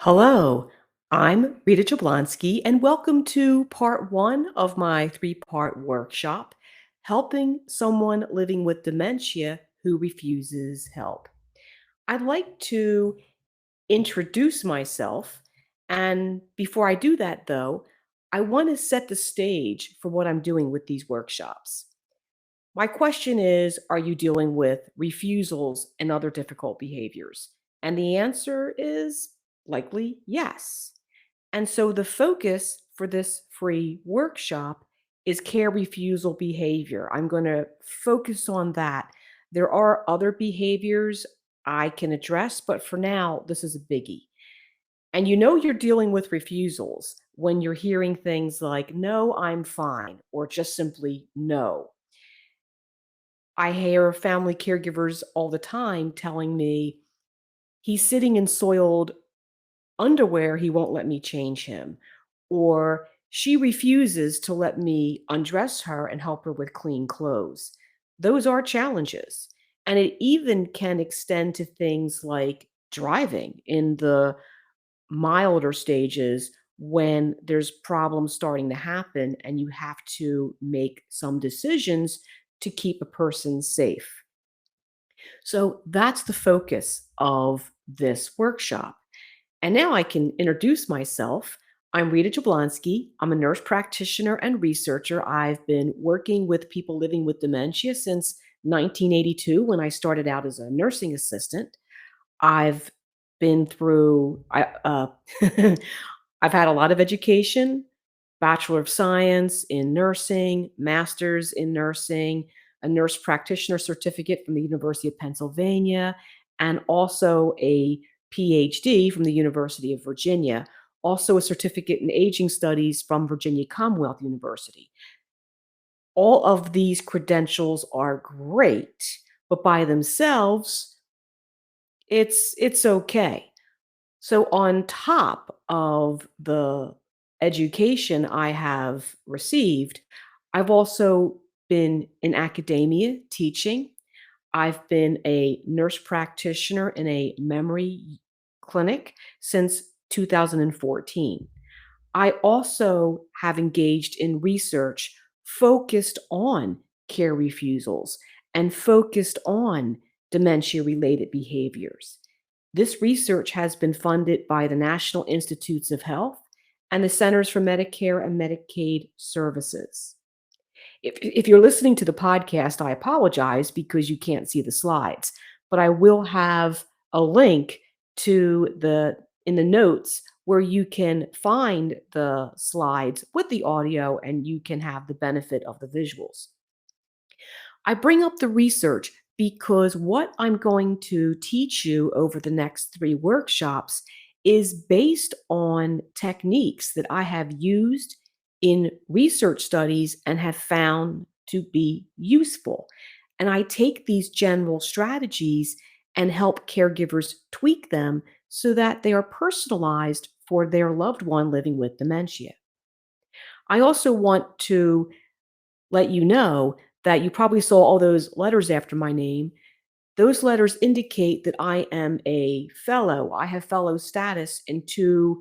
Hello, I'm Rita Jablonski, and welcome to part one of my three-part workshop, Helping Someone Living with Dementia Who Refuses Help. I'd like to introduce myself, and before I do that, though, I want to set the stage for what I'm doing with these workshops. My question is, are you dealing with refusals and other difficult behaviors? And the answer is likely yes. And so the focus for this free workshop is care refusal behavior. I'm going to focus on that. There are other behaviors I can address, but for now, this is a biggie. And you know you're dealing with refusals when you're hearing things like, no, I'm fine, or just simply no. I hear family caregivers all the time telling me, he's sitting in soiled underwear, he won't let me change him. Or she refuses to let me undress her and help her with clean clothes. Those are challenges. And it even can extend to things like driving in the milder stages when there's problems starting to happen and you have to make some decisions to keep a person safe. So that's the focus of this workshop. And now I can introduce myself. I'm Rita Jablonski. I'm a nurse practitioner and researcher. I've been working with people living with dementia since 1982 when I started out as a nursing assistant. I've been through, I've had a lot of education, Bachelor of Science in nursing, master's in nursing, a nurse practitioner certificate from the University of Pennsylvania, and also a PhD from the University of Virginia, also a certificate in aging studies from Virginia Commonwealth University. All of these credentials are great, but by themselves, it's okay. So on top of the education I have received, I've also been in academia teaching. I've been a nurse practitioner in a memory clinic since 2014. I also have engaged in research focused on care refusals and focused on dementia related behaviors. This research has been funded by the National Institutes of Health and the Centers for Medicare and Medicaid Services. If you're listening to the podcast, I apologize because you can't see the slides, but I will have a link to the in the notes where you can find the slides with the audio and you can have the benefit of the visuals. I bring up the research because what I'm going to teach you over the next three workshops is based on techniques that I have used in research studies and have found to be useful. And I take these general strategies and help caregivers tweak them so that they are personalized for their loved one living with dementia. I also want to let you know that you probably saw all those letters after my name. Those letters indicate that I am a fellow. I have fellow status in two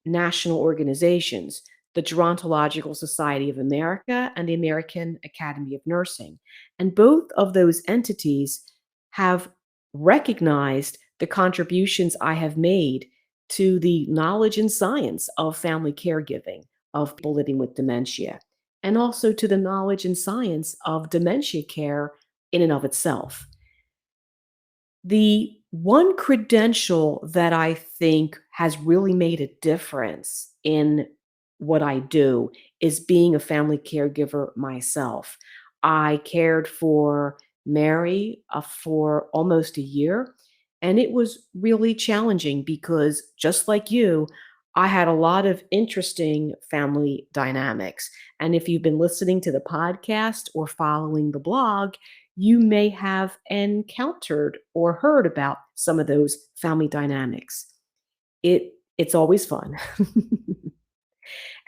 national organizations, the Gerontological Society of America and the American Academy of Nursing. And both of those entities have recognized the contributions I have made to the knowledge and science of family caregiving of people living with dementia, and also to the knowledge and science of dementia care in and of itself. The one credential that I think has really made a difference in what I do is being a family caregiver myself. I cared for Mary for almost a year, and it was really challenging because just like you, I had a lot of interesting family dynamics. And if you've been listening to the podcast or following the blog, you may have encountered or heard about some of those family dynamics. It's always fun.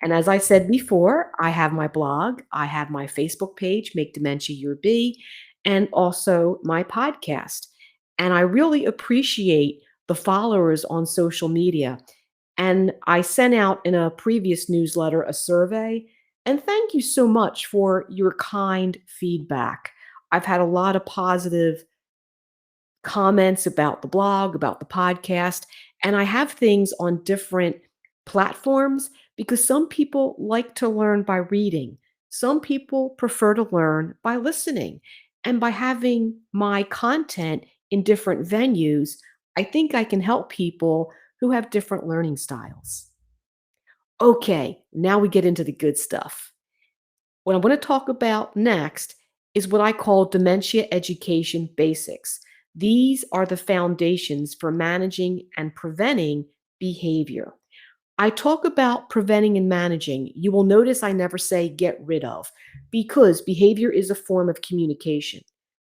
And as I said before, I have my blog, I have my Facebook page, Make Dementia Your Bee, and also my podcast. And I really appreciate the followers on social media. And I sent out in a previous newsletter a survey. And thank you so much for your kind feedback. I've had a lot of positive comments about the blog, about the podcast, and I have things on different platforms because some people like to learn by reading. Some people prefer to learn by listening. And by having my content in different venues, I think I can help people who have different learning styles. Okay, now we get into the good stuff. What I'm going to talk about next is what I call dementia education basics. These are the foundations for managing and preventing behavior. I talk about preventing and managing. You will notice I never say get rid of because behavior is a form of communication.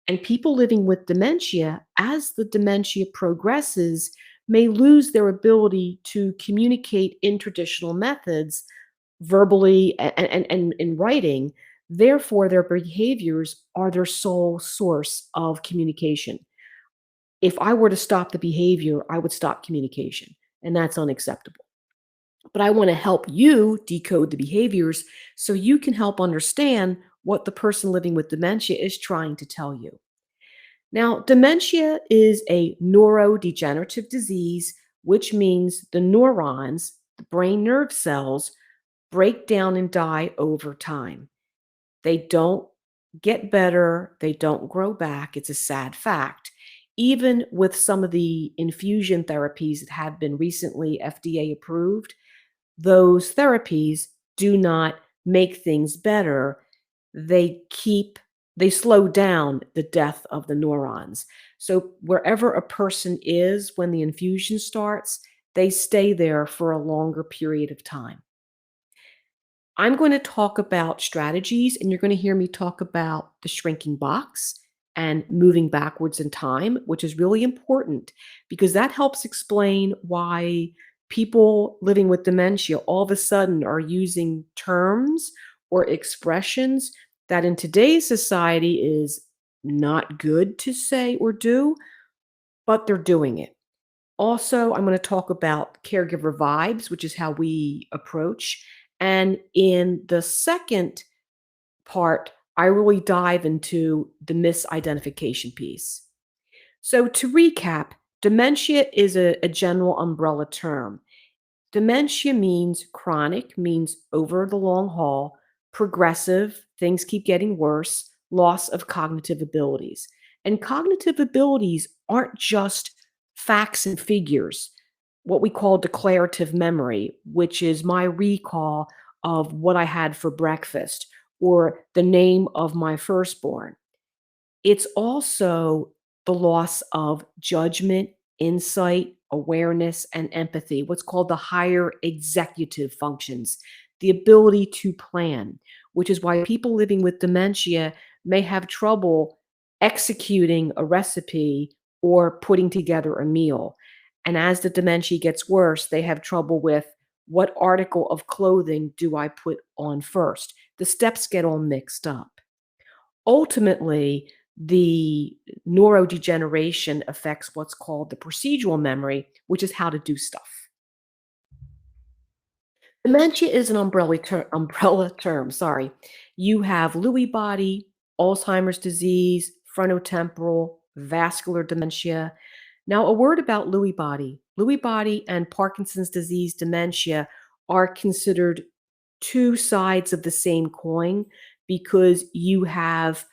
And people living with dementia, as the dementia progresses, may lose their ability to communicate in traditional methods verbally and in writing. Therefore, their behaviors are their sole source of communication. If I were to stop the behavior, I would stop communication, and that's unacceptable. But I want to help you decode the behaviors so you can help understand what the person living with dementia is trying to tell you. Now, dementia is a neurodegenerative disease, which means the neurons, the brain nerve cells, break down and die over time. They don't get better, they don't grow back. It's a sad fact. Even with some of the infusion therapies that have been recently FDA approved, those therapies do not make things better. They keep they slow down the death of the neurons. So wherever a person is when the infusion starts, they stay there for a longer period of time. I'm going to talk about strategies, and you're going to hear me talk about the shrinking box and moving backwards in time, which is really important because that helps explain why people living with dementia all of a sudden are using terms or expressions that in today's society is not good to say or do, but they're doing it. Also, I'm going to talk about caregiver vibes, which is how we approach. And in the second part, I really dive into the misidentification piece. So, to recap, dementia is a general umbrella term. Dementia means chronic, means over the long haul, progressive, things keep getting worse, loss of cognitive abilities. And cognitive abilities aren't just facts and figures, what we call declarative memory, which is my recall of what I had for breakfast or the name of my firstborn. It's also the loss of judgment, insight, awareness, and empathy, what's called the higher executive functions, the ability to plan, which is why people living with dementia may have trouble executing a recipe or putting together a meal. And as the dementia gets worse, they have trouble with what article of clothing do I put on first? The steps get all mixed up. Ultimately, the neurodegeneration affects what's called the procedural memory, which is how to do stuff. Dementia is an umbrella term, sorry. You have Lewy body, Alzheimer's disease, frontotemporal, vascular dementia. Now, a word about Lewy body. Lewy body and Parkinson's disease dementia are considered two sides of the same coin because you have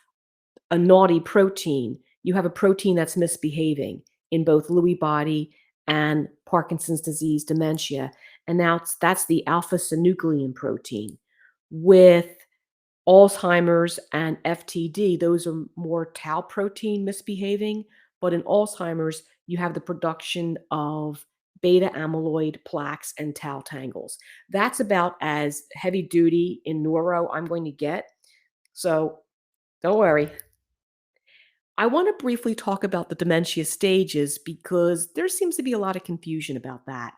a naughty protein. You have a protein that's misbehaving in both Lewy body and Parkinson's disease dementia. And now that's the alpha synuclein protein. With Alzheimer's and FTD, those are more tau protein misbehaving. But in Alzheimer's, you have the production of beta amyloid plaques and tau tangles. That's about as heavy duty in neuro I'm going to get. So don't worry. I want to briefly talk about the dementia stages because there seems to be a lot of confusion about that.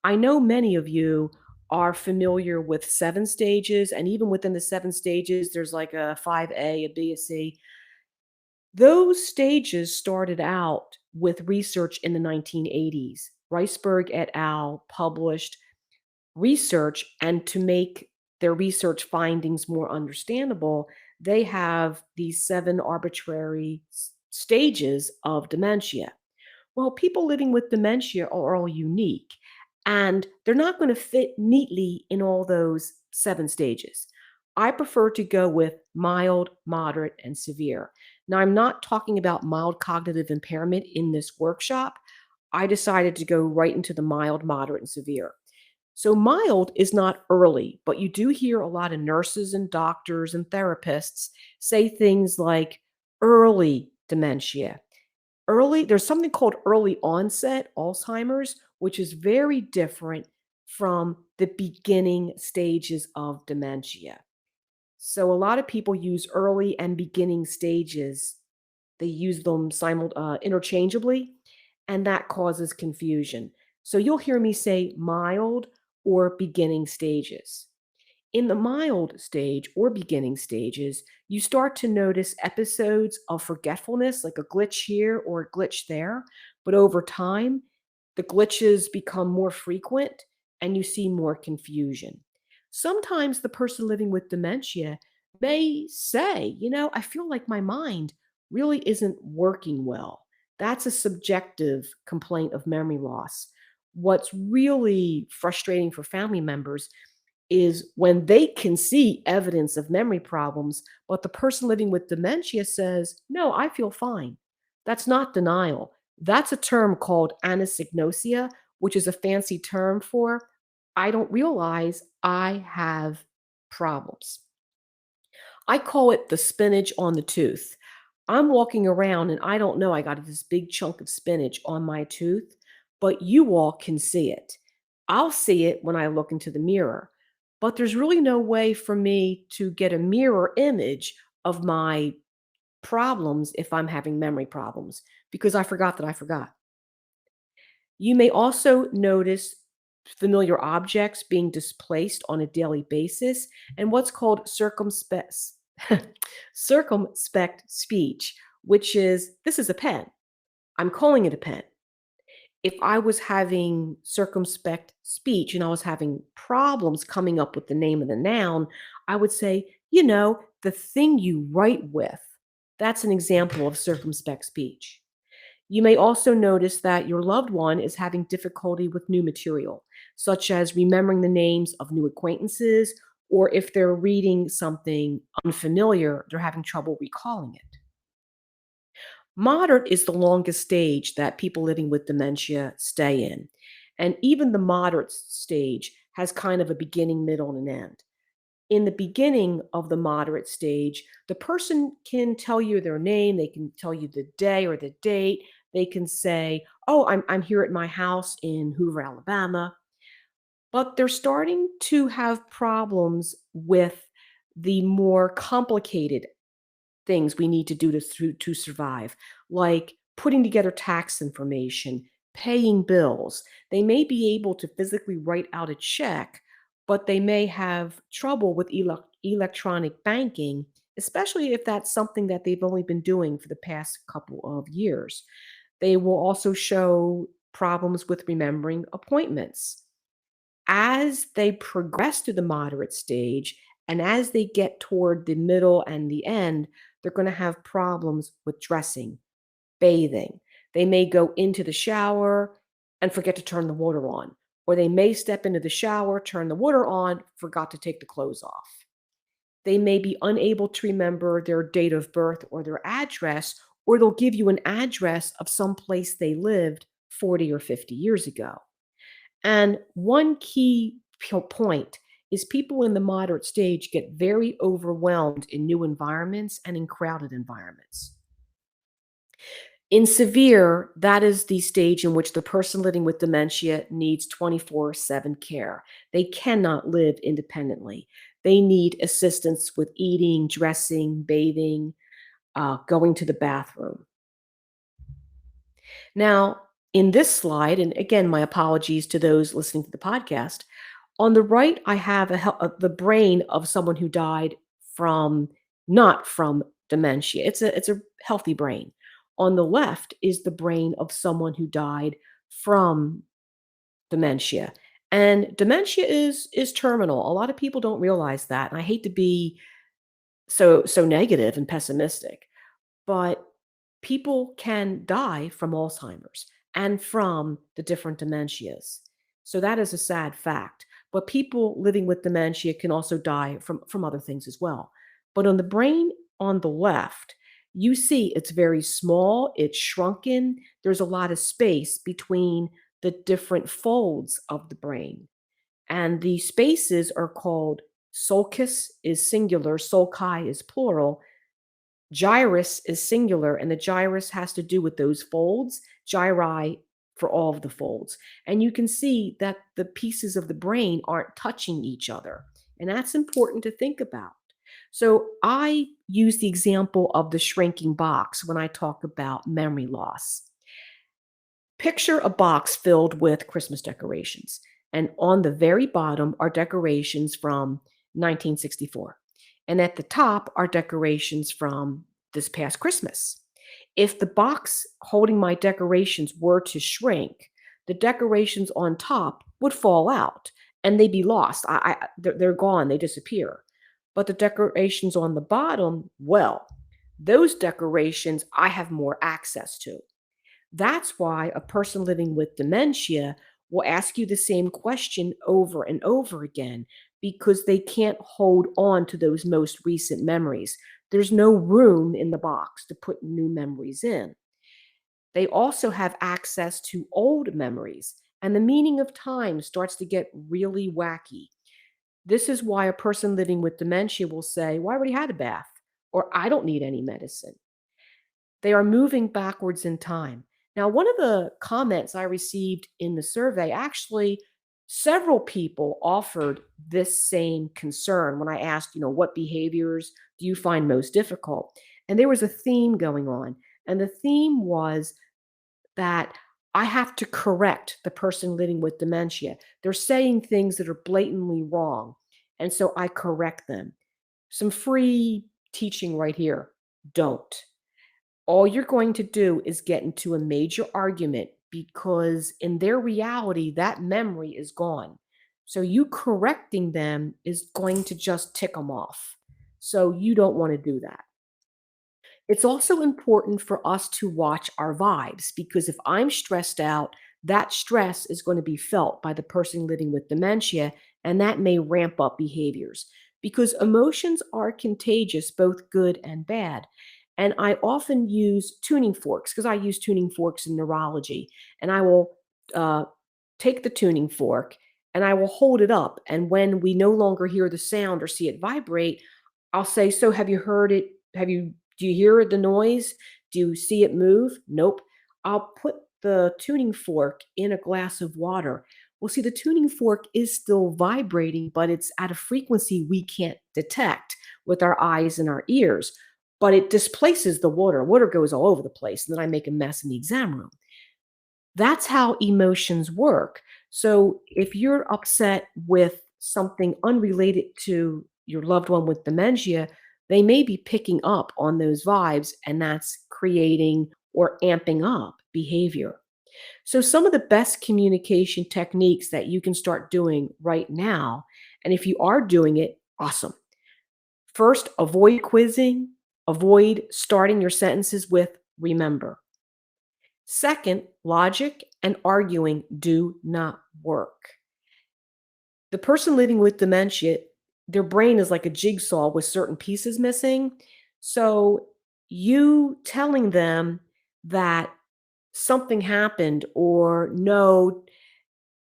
I know many of you are familiar with 7 stages, and even within the 7 stages, there's like a 5A, a B, a C. Those stages started out with research in the 1980s. Reisberg et al. Published research, and to make their research findings more understandable, they have these seven arbitrary stages of dementia. Well, people living with dementia are all unique, and they're not going to fit neatly in all those seven stages. I prefer to go with mild, moderate, and severe. Now, I'm not talking about mild cognitive impairment in this workshop. I decided to go right into the mild, moderate, and severe. So, mild is not early, but you do hear a lot of nurses and doctors and therapists say things like early dementia. There's something called early onset Alzheimer's, which is very different from the beginning stages of dementia. So, a lot of people use early and beginning stages, they use them interchangeably, and that causes confusion. So you'll hear me say mild or beginning stages. In the mild stage or beginning stages, you start to notice episodes of forgetfulness, like a glitch here or a glitch there. But over time, the glitches become more frequent and you see more confusion. Sometimes the person living with dementia may say, I feel like my mind really isn't working well. That's a subjective complaint of memory loss. What's really frustrating for family members is when they can see evidence of memory problems, but the person living with dementia says, no, I feel fine. That's not denial. That's a term called anosognosia, which is a fancy term for I don't realize I have problems. I call it the spinach on the tooth. I'm walking around and I don't know I got this big chunk of spinach on my tooth, but you all can see it. I'll see it when I look into the mirror, but there's really no way for me to get a mirror image of my problems if I'm having memory problems because I forgot that I forgot. You may also notice familiar objects being displaced on a daily basis and what's called circumspect speech, which is this is a pen. I'm calling it a pen. If I was having circumspect speech and I was having problems coming up with the name of the noun, I would say, the thing you write with. That's an example of circumspect speech. You may also notice that your loved one is having difficulty with new material, such as remembering the names of new acquaintances, or if they're reading something unfamiliar, they're having trouble recalling it. Moderate is the longest stage that people living with dementia stay in. And even the moderate stage has kind of a beginning, middle, and an end. In the beginning of the moderate stage, the person can tell you their name, they can tell you the day or the date, they can say, oh, I'm here at my house in Hoover, Alabama. But they're starting to have problems with the more complicated things we need to do to survive, like putting together tax information, paying bills. They may be able to physically write out a check, but they may have trouble with electronic banking, especially if that's something that they've only been doing for the past couple of years. They will also show problems with remembering appointments. As they progress to the moderate stage and as they get toward the middle and the end, they're going to have problems with dressing, bathing. They may go into the shower and forget to turn the water on, or they may step into the shower, turn the water on, forgot to take the clothes off. They may be unable to remember their date of birth or their address, or they'll give you an address of some place they lived 40 or 50 years ago. And one key point is people in the moderate stage get very overwhelmed in new environments and in crowded environments. In severe, that is the stage in which the person living with dementia needs 24/7 care. They cannot live independently. They need assistance with eating, dressing, bathing, going to the bathroom. Now, in this slide, and again, my apologies to those listening to the podcast, on the right, I have the brain of someone who died from not from dementia. It's a healthy brain. On the left is the brain of someone who died from dementia. And dementia is terminal. A lot of people don't realize that. And I hate to be so negative and pessimistic, but people can die from Alzheimer's and from the different dementias. So that is a sad fact. But people living with dementia can also die from other things as well. But on the brain on the left, you see it's very small, it's shrunken, there's a lot of space between the different folds of the brain. And the spaces are called sulcus is singular, sulci is plural, gyrus is singular, and the gyrus has to do with those folds, gyri for all of the folds. And you can see that the pieces of the brain aren't touching each other. And that's important to think about. So I use the example of the shrinking box when I talk about memory loss. Picture a box filled with Christmas decorations, and on the very bottom are decorations from 1964. And at the top are decorations from this past Christmas. If the box holding my decorations were to shrink, the decorations on top would fall out and they'd be lost. They're gone, they disappear. But the decorations on the bottom, well, those decorations I have more access to. That's why a person living with dementia will ask you the same question over and over again because they can't hold on to those most recent memories. There's no room in the box to put new memories in. They also have access to old memories, and the meaning of time starts to get really wacky. This is why a person living with dementia will say, "Well, I already had a bath," or "I don't need any medicine." They are moving backwards in time. Now, one of the comments I received in the survey, actually, several people offered this same concern when I asked, what behaviors do you find most difficult? And there was a theme going on. And the theme was that I have to correct the person living with dementia. They're saying things that are blatantly wrong. And so I correct them. Some free teaching right here. Don't. All you're going to do is get into a major argument because in their reality, that memory is gone. So you correcting them is going to just tick them off. So you don't want to do that. It's also important for us to watch our vibes because if I'm stressed out, that stress is going to be felt by the person living with dementia, and that may ramp up behaviors because emotions are contagious, both good and bad. And I often use tuning forks because I use tuning forks in neurology, and I will uh, take the tuning fork and I will hold it up. And when we no longer hear the sound or see it vibrate, I'll say, "So have you heard it? Do you hear the noise? Do you see it move?" Nope. I'll put the tuning fork in a glass of water. Well, see, the tuning fork is still vibrating, but it's at a frequency we can't detect with our eyes and our ears. But it displaces the water. Water goes all over the place, and then I make a mess in the exam room. That's how emotions work. So if you're upset with something unrelated to your loved one with dementia, they may be picking up on those vibes, and that's creating or amping up behavior. So, some of the best communication techniques that you can start doing right now, and if you are doing it, awesome. First, avoid quizzing, avoid starting your sentences with remember. Second, logic and arguing do not work. The person living with dementia, their brain is like a jigsaw with certain pieces missing. So you telling them that something happened or no,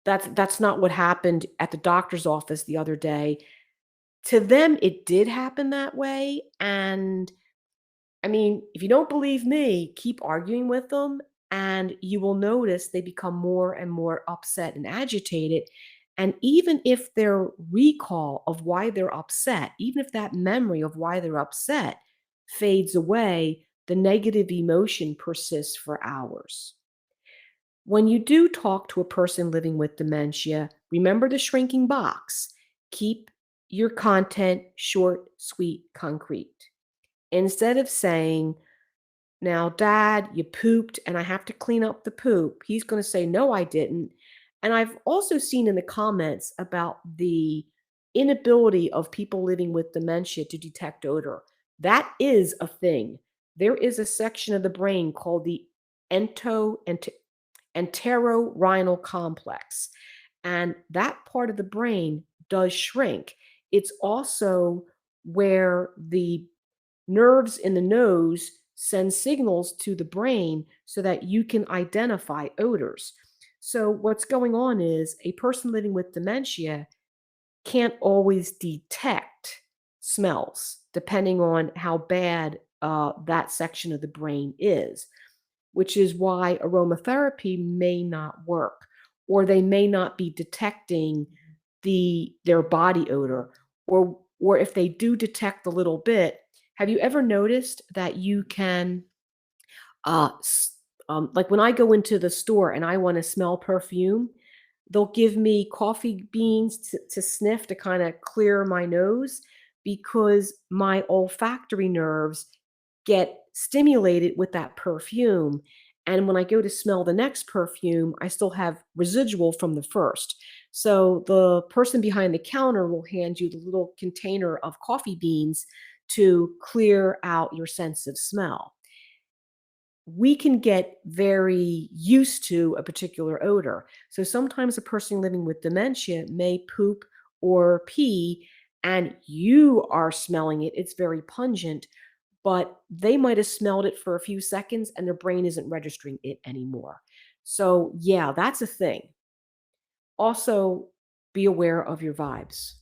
that's not what happened at the doctor's office the other day. To them, it did happen that way. And I mean, if you don't believe me, keep arguing with them, and you will notice they become more and more upset and agitated. And even if their recall of why they're upset, even if that memory of why they're upset fades away, the negative emotion persists for hours. When you do talk to a person living with dementia, remember the shrinking box. Keep your content short, sweet, concrete. Instead of saying, Now, dad, you pooped and I have to clean up the poop. He's going to say, no, I didn't. And I've also seen in the comments about the inability of people living with dementia to detect odor. That is a thing. There is a section of the brain called the entorhinal complex. And that part of the brain does shrink. It's also where the nerves in the nose send signals to the brain so that you can identify odors. So, what's going on is a person living with dementia can't always detect smells depending on how bad that section of the brain is, which is why aromatherapy may not work, or they may not be detecting their body odor, or if they do detect a little bit. Have you ever noticed that you can uh s- like when I go into the store and I want to smell perfume, they'll give me coffee beans to sniff to kind of clear my nose because my olfactory nerves get stimulated with that perfume. And when I go to smell the next perfume, I still have residual from the first. So the person behind the counter will hand you the little container of coffee beans to clear out your sense of smell. We can get very used to a particular odor. So sometimes a person living with dementia may poop or pee and you are smelling it. It's very pungent, but they might have smelled it for a few seconds and their brain isn't registering it anymore. So, yeah, that's a thing. Also, be aware of your vibes.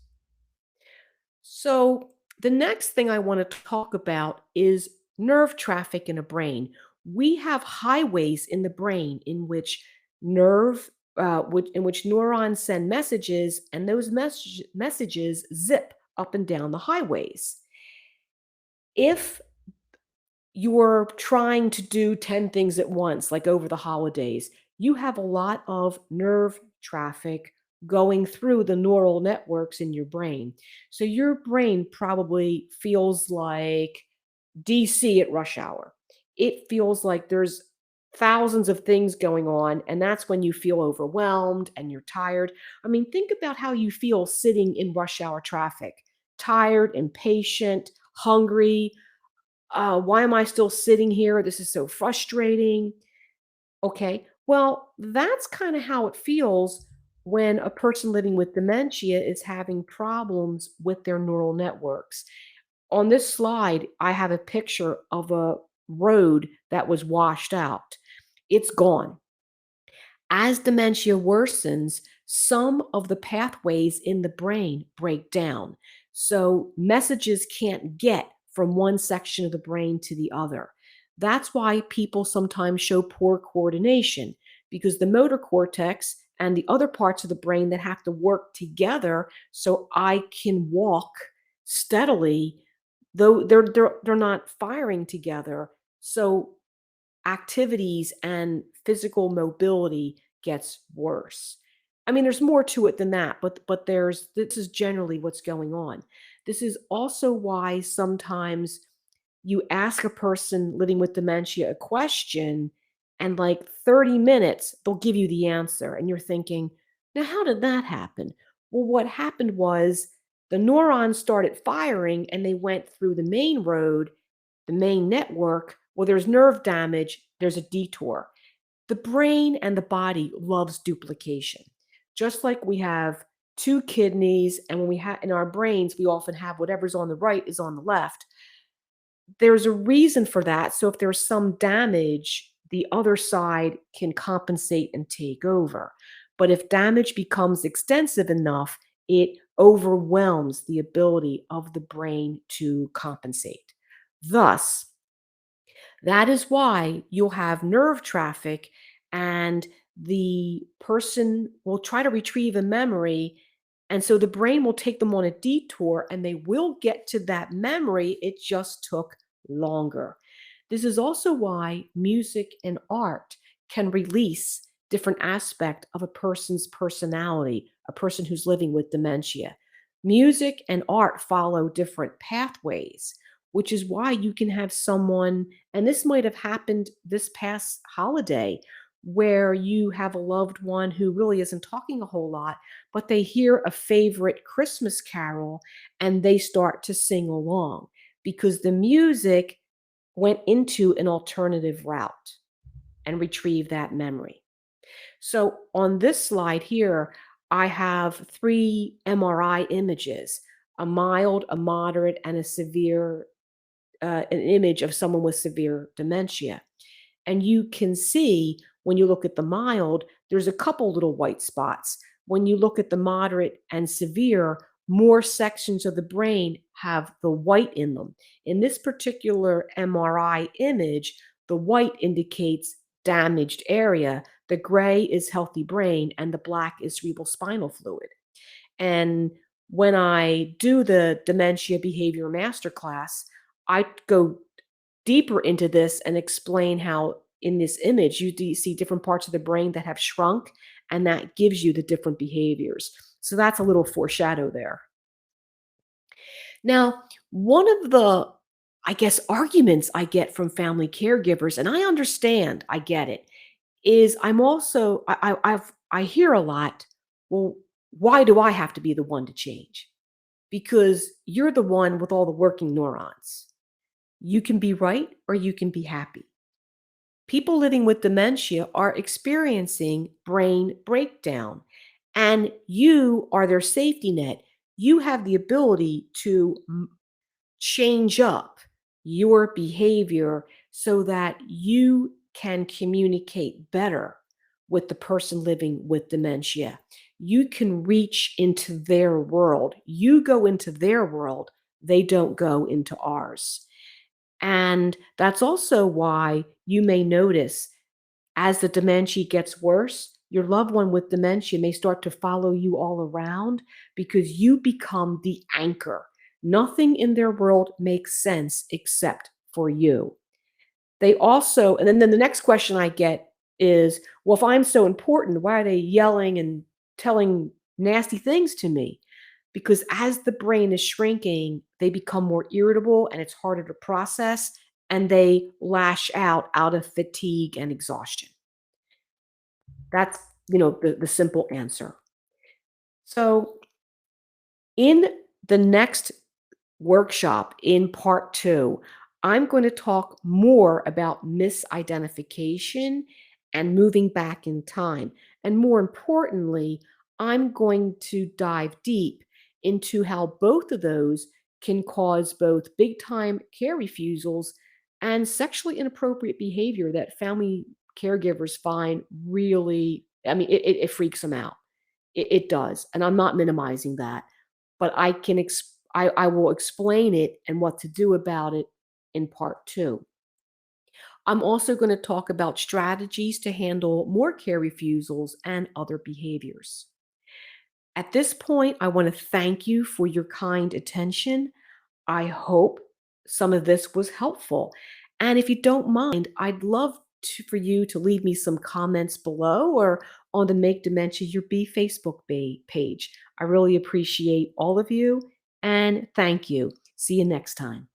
So, the next thing I want to talk about is nerve traffic in a brain. We have highways in the brain in which in which neurons send messages, and those messages zip up and down the highways. If you're trying to do 10 things at once, like over the holidays, you have a lot of nerve traffic going through the neural networks in your brain. So your brain probably feels like DC at rush hour. It feels like there's thousands of things going on, and that's when you feel overwhelmed and you're tired. I mean, think about how you feel sitting in rush hour traffic: tired, impatient, hungry. Why am I still sitting here? This is so frustrating. Okay. Well, that's kind of how it feels when a person living with dementia is having problems with their neural networks. On this slide, I have a picture of a road that was washed out. It's gone. As dementia worsens, some of the pathways in the brain break down. So messages can't get from one section of the brain to the other. That's why people sometimes show poor coordination because the motor cortex and the other parts of the brain that have to work together so I can walk steadily, though they're not firing together. So activities and physical mobility gets worse. I mean, there's more to it than that, but there's this is generally what's going on. This is also why sometimes you ask a person living with dementia a question and like 30 minutes they'll give you the answer and you're thinking, "Now how did that happen?" Well, what happened was the neurons started firing and they went through the main road, the main network. Well, there's nerve damage, there's a detour. The brain and the body loves duplication. Just like we have two kidneys, and when we have in our brains, we often have whatever's on the right is on the left. There's a reason for that. So if there's some damage, the other side can compensate and take over. But if damage becomes extensive enough, it overwhelms the ability of the brain to compensate. Thus, that is why you'll have nerve traffic and the person will try to retrieve a memory. And so the brain will take them on a detour and they will get to that memory. It just took longer. This is also why music and art can release different aspect of a person's personality, a person who's living with dementia. Music and art follow different pathways. which is why you can have someone, and this might have happened this past holiday, where you have a loved one who really isn't talking a whole lot, but they hear a favorite Christmas carol and they start to sing along because the music went into an alternative route and retrieved that memory. So on this slide here, I have three MRI images, a mild, a moderate, and a severe, an image of someone with severe dementia. And you can see when you look at the mild, there's a couple little white spots. When you look at the moderate and severe, more sections of the brain have the white in them. In this particular MRI image, the white indicates damaged area, the gray is healthy brain, and the black is cerebral spinal fluid. And when I do the dementia behavior masterclass, I go deeper into this and explain how in this image you see different parts of the brain that have shrunk, and that gives you the different behaviors. So that's a little foreshadow there. Now, one of the, I guess, arguments I get from family caregivers, and I understand, I get it, is I'm also I hear a lot, well, why do I have to be the one to change? Because you're the one with all the working neurons. You can be right or you can be happy. People living with dementia are experiencing brain breakdown, and you are their safety net. You have the ability to change up your behavior so that you can communicate better with the person living with dementia. You can reach into their world. You go into their world, they don't go into ours. And that's also why you may notice as the dementia gets worse, your loved one with dementia may start to follow you all around because you become the anchor. Nothing in their world makes sense except for you. They also, and then the next question I get is, well, if I'm so important, why are they yelling and telling nasty things to me? Because as the brain is shrinking, they become more irritable and it's harder to process, and they lash out of fatigue and exhaustion. That's, the simple answer. So in the next workshop in part two, I'm going to talk more about misidentification and moving back in time. And more importantly, I'm going to dive deep into how both of those can cause both big time care refusals and sexually inappropriate behavior that family caregivers find really, I mean, it freaks them out. It does. And I'm not minimizing that, but I will explain it and what to do about it in part two. I'm also going to talk about strategies to handle more care refusals and other behaviors. At this point, I want to thank you for your kind attention. I hope some of this was helpful. And if you don't mind, I'd love for you to leave me some comments below or on the Make Dementia Your Bee Facebook page. I really appreciate all of you, and thank you. See you next time.